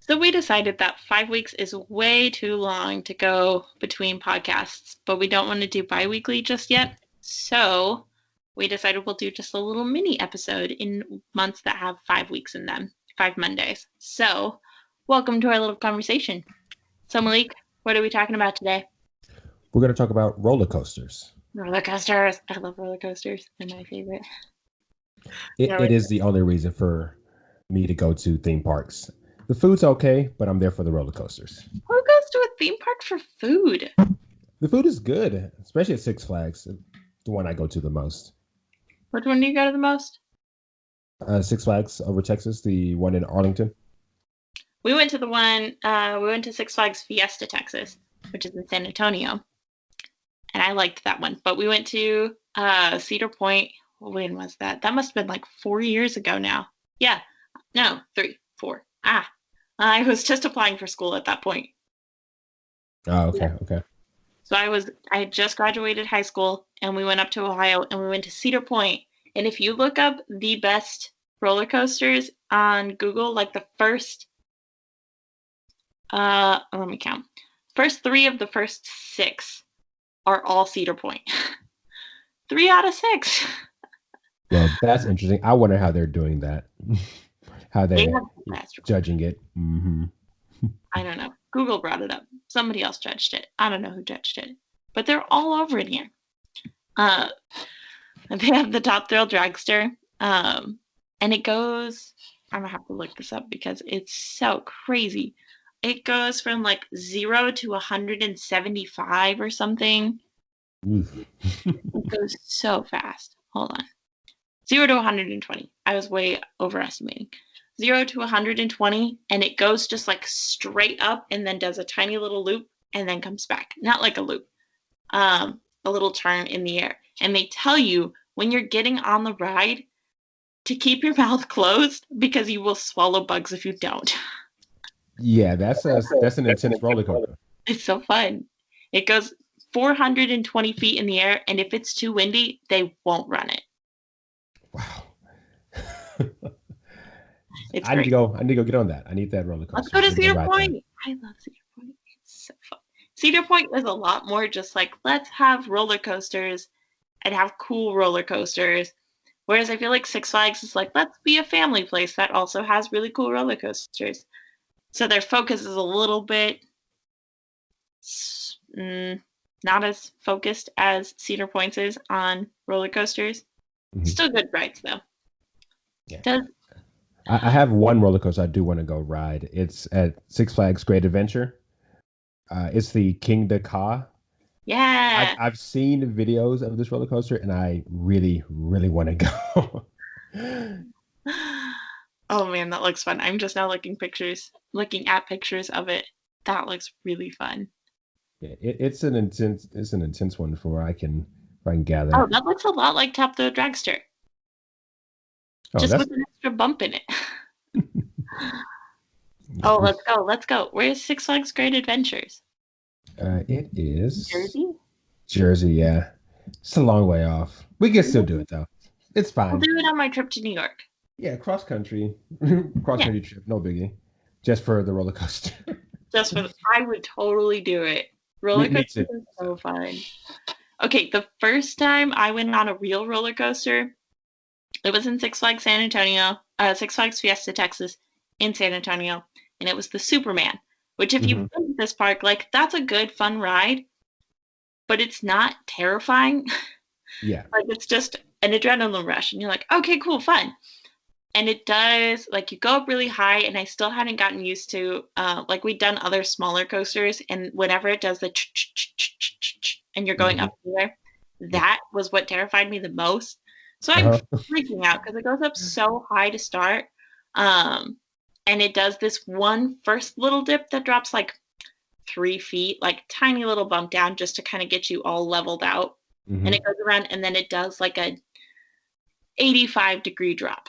So we decided that 5 weeks is way too long to go between podcasts, but we don't want to do bi-weekly just yet. So we decided we'll do just a little mini episode in months that have 5 weeks in them, 5 Mondays. So welcome to our little conversation. So Malik, what are we talking about today? We're going to talk about roller coasters. Roller coasters. I love roller coasters. They're my favorite. It is the only reason for me to go to theme parks. The food's okay, but I'm there for the roller coasters. Who goes to a theme park for food? The food is good, especially at Six Flags, the one I go to the most. Which one do you go to the most? Six Flags over Texas, the one in Arlington. We went to we went to Six Flags Fiesta, Texas, which is in San Antonio. And I liked that one. But we went to Cedar Point. When was that? That must have been like 4 years ago now. Yeah. No, 3, 4. I was just applying for school at that point. Oh, okay, okay. So I had just graduated high school and we went up to Ohio and we went to Cedar Point. And if you look up the best roller coasters on Google, like the first, let me count. First 3 of the first 6 are all Cedar Point. 3 out of 6. Well, that's interesting. I wonder how they're doing that. How they're judging it. Mm-hmm. I don't know. Google brought it up. Somebody else judged it. I don't know who judged it. But they're all over in here. They have the Top Thrill Dragster. And it goes, I'm going to have to look this up because it's so crazy. It goes from like 0 to 175 or something. It goes so fast. Hold on. 0 to 120. I was way overestimating. 0 to 120, and it goes just like straight up and then does a tiny little loop and then comes back. Not like a loop, a little turn in the air. And they tell you when you're getting on the ride to keep your mouth closed because you will swallow bugs if you don't. Yeah, that's an intense roller coaster. It's so fun. It goes 420 feet in the air, and if it's too windy, they won't run it. Wow. It's I need to go get on that. I need that roller coaster. Let's go to Cedar Point. I love Cedar Point. It's so fun. Cedar Point is a lot more just like, let's have roller coasters and have cool roller coasters. Whereas I feel like Six Flags is like, let's be a family place that also has really cool roller coasters. So their focus is a little bit not as focused as Cedar Point's is on roller coasters. Mm-hmm. Still good rides though. Yeah. I have one roller coaster I do want to go ride. It's at Six Flags Great Adventure. It's the King the Ka. Yeah. I've seen videos of this roller coaster and I really, really want to go. Oh man, that looks fun. I'm just now looking at pictures of it. That looks really fun. Yeah, it's an intense one for I can gather. Oh, that looks a lot like Top Thrill Dragster. Just with an extra bump in it. Oh, let's go. Where's Six Flags Great Adventures? It is Jersey, yeah. It's a long way off. We can still do it though. It's fine. I'll do it on my trip to New York. Yeah, cross country trip, no biggie. Just for the roller coaster. I would totally do it. Roller coaster is so fun. Okay, the first time I went on a real roller coaster, it was in Six Flags San Antonio, Six Flags Fiesta, Texas, in San Antonio, and it was the Superman, which if you've been to this park, like, that's a good, fun ride, but it's not terrifying. Yeah. Like, it's just an adrenaline rush, and you're like, okay, cool, fun. And it does, like, you go up really high, and I still hadn't gotten used to, like, we'd done other smaller coasters, and whenever it does the and you're going up there, that was what terrified me the most. So I'm freaking out because it goes up so high to start. And it does this one first little dip that drops like 3 feet, like tiny little bump down just to kind of get you all leveled out. And it goes around and then it does like a 85-degree drop.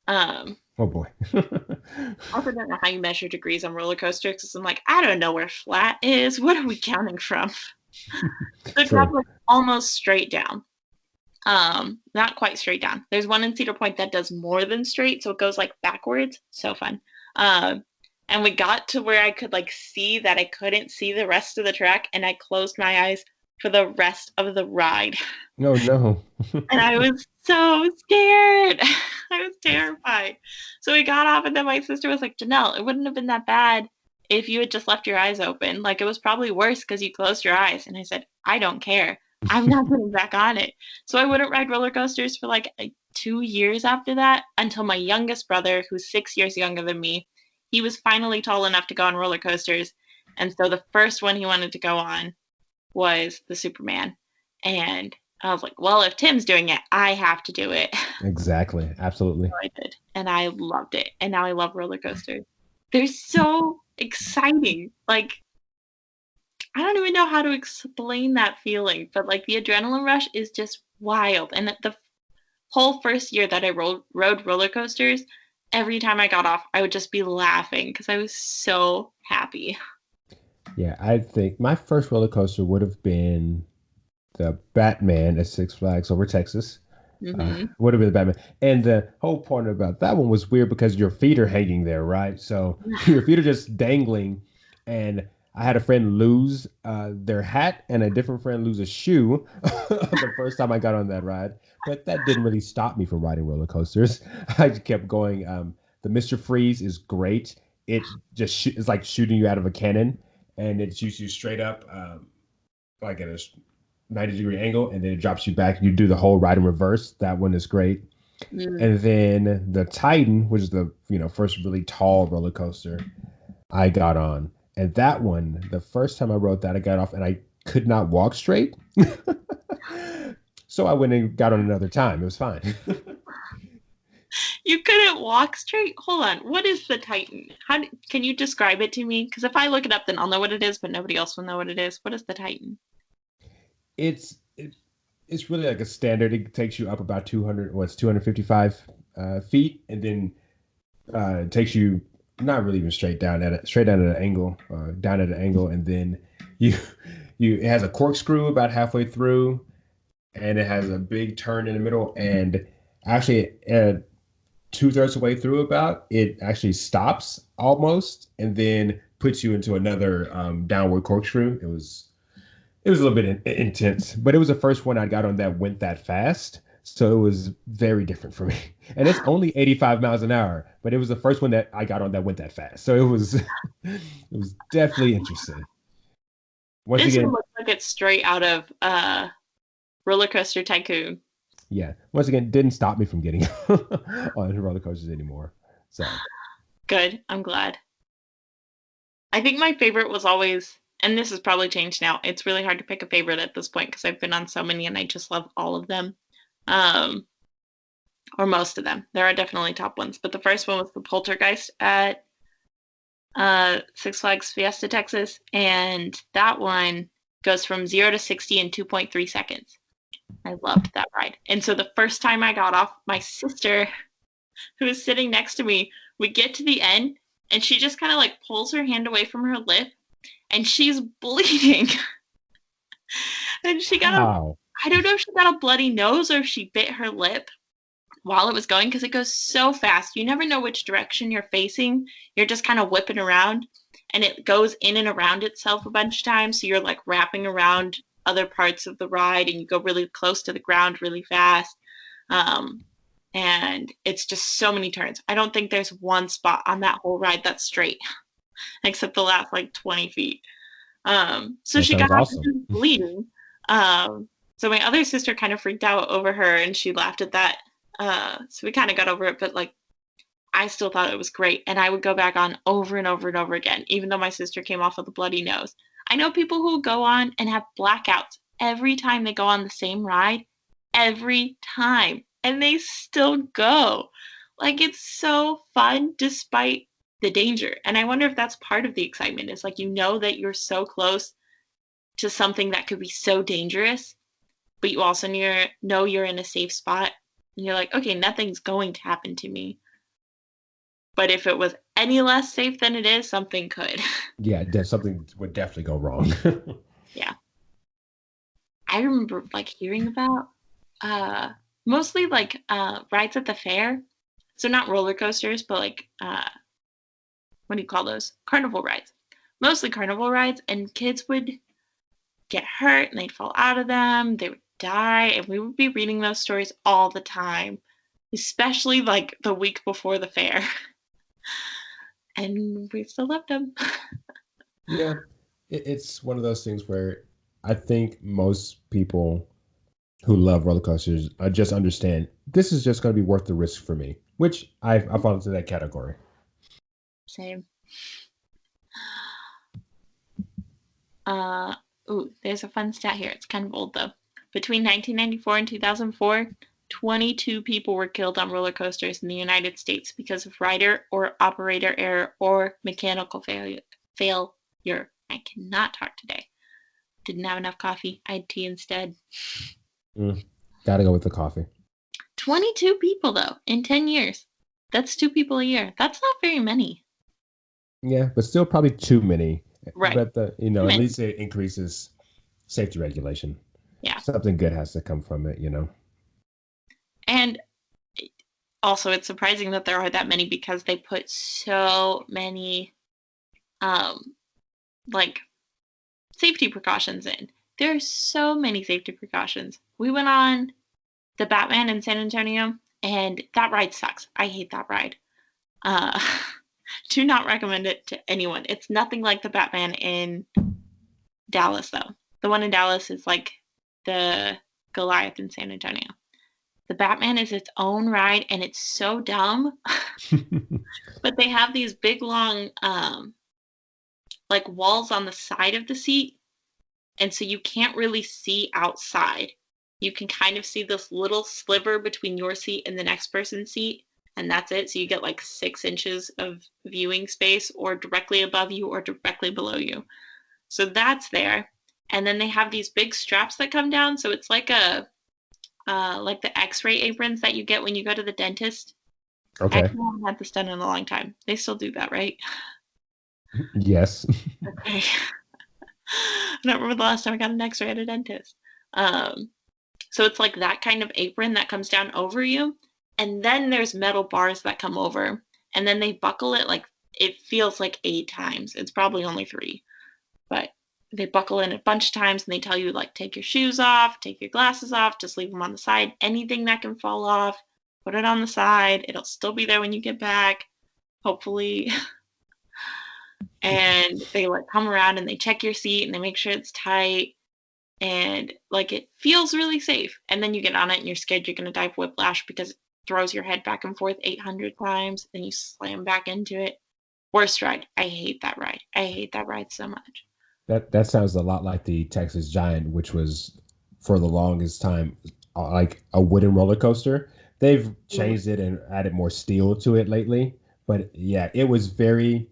Oh boy. I also don't know how you measure degrees on roller coasters because I'm like, I don't know where flat is. What are we counting from? So it drops like almost straight down. Not quite straight down. There's one in Cedar Point that does more than straight, so it goes like backwards. So fun. And And we got to where I could like see that I couldn't see the rest of the track, and I closed my eyes for the rest of the ride. No, no. And I was so scared. I was terrified. So we got off, and then my sister was like, Janelle, it wouldn't have been that bad if you had just left your eyes open. Like, it was probably worse because you closed your eyes. And I said, I don't care. I'm not getting back on it. So I wouldn't ride roller coasters for like 2 years after that until my youngest brother, who's 6 years younger than me, he was finally tall enough to go on roller coasters. And so the first one he wanted to go on was the Superman. And I was like, well, if Tim's doing it, I have to do it. Exactly. Absolutely. So I did. And I loved it. And now I love roller coasters. They're so exciting. Like, I don't even know how to explain that feeling, but like the adrenaline rush is just wild. And the whole first year that I rode roller coasters, every time I got off, I would just be laughing because I was so happy. Yeah, I think my first roller coaster would have been the Batman at Six Flags over Texas. Mm-hmm. Would have been the Batman. And the whole point about that one was weird because your feet are hanging there, right? So your feet are just dangling. And I had a friend lose their hat and a different friend lose a shoe the first time I got on that ride. But that didn't really stop me from riding roller coasters. I just kept going. The Mr. Freeze is great. It just it's like shooting you out of a cannon, and it shoots you straight up, like at a 90-degree angle, and then it drops you back. You do the whole ride in reverse. That one is great. Mm. And then the Titan, which is the first really tall roller coaster I got on. And that one, the first time I rode that, I got off and I could not walk straight. So I went and got on another time. It was fine. You couldn't walk straight? Hold on. What is the Titan? Can you describe it to me? Because if I look it up, then I'll know what it is, but nobody else will know what it is. What is the Titan? It's it, it's really like a standard. It takes you up about 200, what's 255 feet, and then it takes you not really even straight down at an angle, down at an angle, and then you it has a corkscrew about halfway through, and it has a big turn in the middle, and actually at 2/3 the way through about it actually stops almost, and then puts you into another downward corkscrew. It was a little bit intense, but it was the first one I got on that went that fast. So it was very different for me. And it's only 85 miles an hour, but it was the first one that I got on that went that fast. So it was it was definitely interesting. Once This one again, looks like it's straight out of Roller Coaster Tycoon. yeah. Once again, didn't stop me from getting on roller coasters anymore. So Good. I'm glad. I think my favorite was always, and this has probably changed now. It's really hard to pick a favorite at this point because I've been on so many and I just love all of them. Um, or most of them. There are definitely top ones, but the first one was the Poltergeist at Six Flags Fiesta Texas, and that one goes from 0 to 60 in 2.3 seconds. I loved that ride. And so the first time I got off, my sister, who was sitting next to me, we get to the end, and she just kind of like pulls her hand away from her lip, and she's bleeding. And she got a, wow. I don't know if she got a bloody nose or if she bit her lip while it was going because it goes so fast. You never know which direction you're facing. You're just kind of whipping around, and it goes in and around itself a bunch of times. So you're like wrapping around other parts of the ride, and you go really close to the ground really fast. Um, and it's just so many turns. I don't think there's one spot on that whole ride that's straight, except the last like 20 feet. So That she got sounds off awesome. bleeding. So my other sister kind of freaked out over her, and she laughed at that. So we kind of got over it, but like I still thought it was great, and I would go back on over and over and over again, even though my sister came off with a bloody nose. I know people who go on and have blackouts every time they go on the same ride, every time, and they still go. Like it's so fun despite the danger. And I wonder if that's part of the excitement is like you know that you're so close to something that could be so dangerous, but you also know you're in a safe spot. And you're like, okay, nothing's going to happen to me. But if it was any less safe than it is, something could. Yeah, something would definitely go wrong. Yeah. I remember like hearing about uh mostly like rides at the fair. So not roller coasters, but like what do you call those? Carnival rides. Mostly carnival rides, and kids would get hurt and they'd fall out of them, they would die, and we would be reading those stories all the time, especially like the week before the fair. And we still loved them. Yeah, it's one of those things where I think most people who love roller coasters just understand this is just going to be worth the risk for me, which I fall into that category. Same. Ooh, there's a fun stat here. It's kind of old though. Between 1994 and 2004, 22 people were killed on roller coasters in the United States because of rider or operator error or mechanical failure. I cannot talk today. Didn't have enough coffee. I had tea instead. Gotta go with the coffee. 22 people though in 10 years. That's 2 people a year. That's not very many. Yeah, but still probably too many. Right. But at least it increases safety regulation. Yeah. Something good has to come from it. And also, it's surprising that there are that many because they put so many, like, safety precautions in. There are so many safety precautions. We went on the Batman in San Antonio, and that ride sucks. I hate that ride. Do not recommend it to anyone. It's nothing like the Batman in Dallas, though. The one in Dallas is like the Goliath in San Antonio. The Batman is its own ride, and it's so dumb. But they have these big, long, like walls on the side of the seat, and so you can't really see outside. You can kind of see this little sliver between your seat and the next person's seat, and that's it. So you get like 6 inches of viewing space, or directly above you or directly below you. So that's there. And then they have these big straps that come down, so it's like like the X-ray aprons that you get when you go to the dentist. Okay. I haven't had this done in a long time. They still do that, right? Yes. Okay. I don't remember the last time I got an X-ray at a dentist. So it's like that kind of apron that comes down over you, and then there's metal bars that come over, and then they buckle it like it feels like 8 times. It's probably only 3, but they buckle in a bunch of times, and they tell you like take your shoes off, take your glasses off, just leave them on the side. Anything that can fall off, put it on the side. It'll still be there when you get back, hopefully. And they like come around and they check your seat and they make sure it's tight, and like it feels really safe. And then you get on it and you're scared you're gonna die of whiplash because it throws your head back and forth 800 times, and you slam back into it. Worst ride. I hate that ride. I hate that ride so much. That sounds a lot like the Texas Giant, which was for the longest time like a wooden roller coaster. They've changed it and added more steel to it lately, but yeah, it was very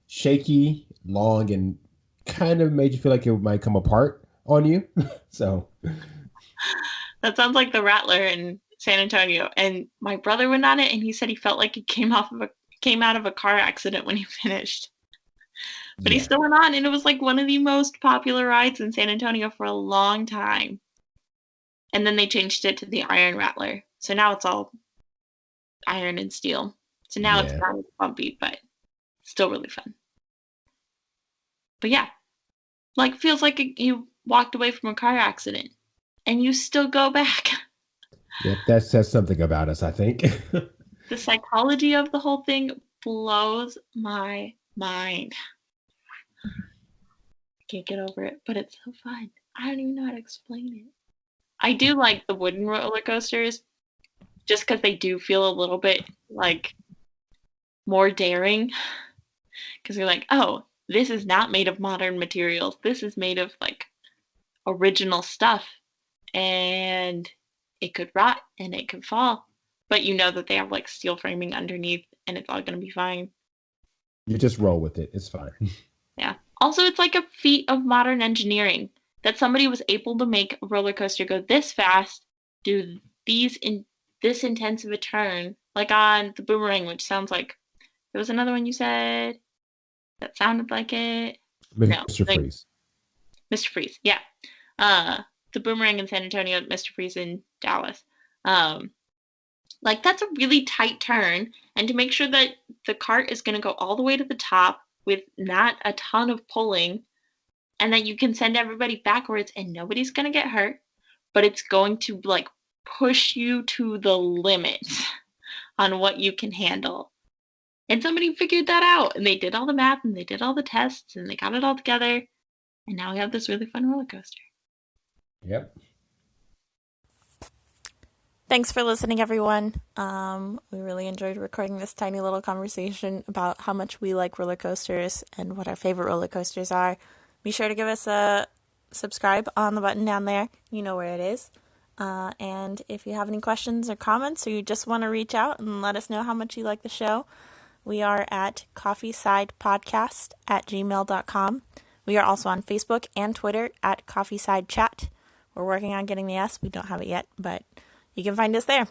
shaky, long, and kind of made you feel like it might come apart on you. So That sounds like the Rattler in San Antonio. And my brother went on it, and he said he felt like he came out of a car accident when he finished. But he yeah, still went on, and it was like one of the most popular rides in San Antonio for a long time. And then they changed it to the Iron Rattler. So now it's all iron and steel. So now it's yeah. kind of bumpy, but still really fun. But yeah, like feels like you walked away from a car accident and you still go back. Yep, that says something about us, I think. The psychology of the whole thing blows my mind. I can't get over it, but it's so fun. I don't even know how to explain it. I do like the wooden roller coasters just because they do feel a little bit like more daring. Because you're like, oh, this is not made of modern materials. This is made of like original stuff. And it could rot and it could fall. But you know that they have like steel framing underneath and it's all going to be fine. You just roll with it. It's fine. Yeah. Also, it's like a feat of modern engineering that somebody was able to make a roller coaster go this fast, do this intense of a turn, like on the Boomerang, which sounds like there was another one you said that sounded like it. No, Mr. like Freeze. Mr. Freeze. Yeah. The Boomerang in San Antonio, Mr. Freeze in Dallas. Like, that's a really tight turn. And to make sure that the cart is going to go all the way to the top with not a ton of pulling, and that you can send everybody backwards and nobody's going to get hurt, but it's going to like push you to the limit on what you can handle. And somebody figured that out, and they did all the math and they did all the tests and they got it all together. And now we have this really fun roller coaster. Yep. Thanks for listening, everyone. We really enjoyed recording this tiny little conversation about how much we like roller coasters and what our favorite roller coasters are. Be sure to give us a subscribe on the button down there. You know where it is. And if you have any questions or comments, or you just want to reach out and let us know how much you like the show, we are at coffeesidepodcast@gmail.com. We are also on Facebook and Twitter at coffeesidechat. We're working on getting the S. We don't have it yet, but you can find us there.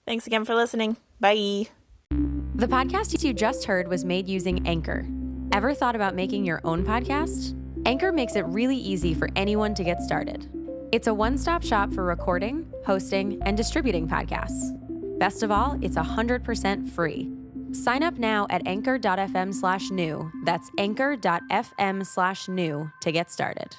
Thanks again for listening. Bye. The podcast you just heard was made using Anchor. Ever thought about making your own podcast? Anchor makes it really easy for anyone to get started. It's a one-stop shop for recording, hosting, and distributing podcasts. Best of all, it's 100% free. Sign up now at anchor.fm/new. That's anchor.fm/new to get started.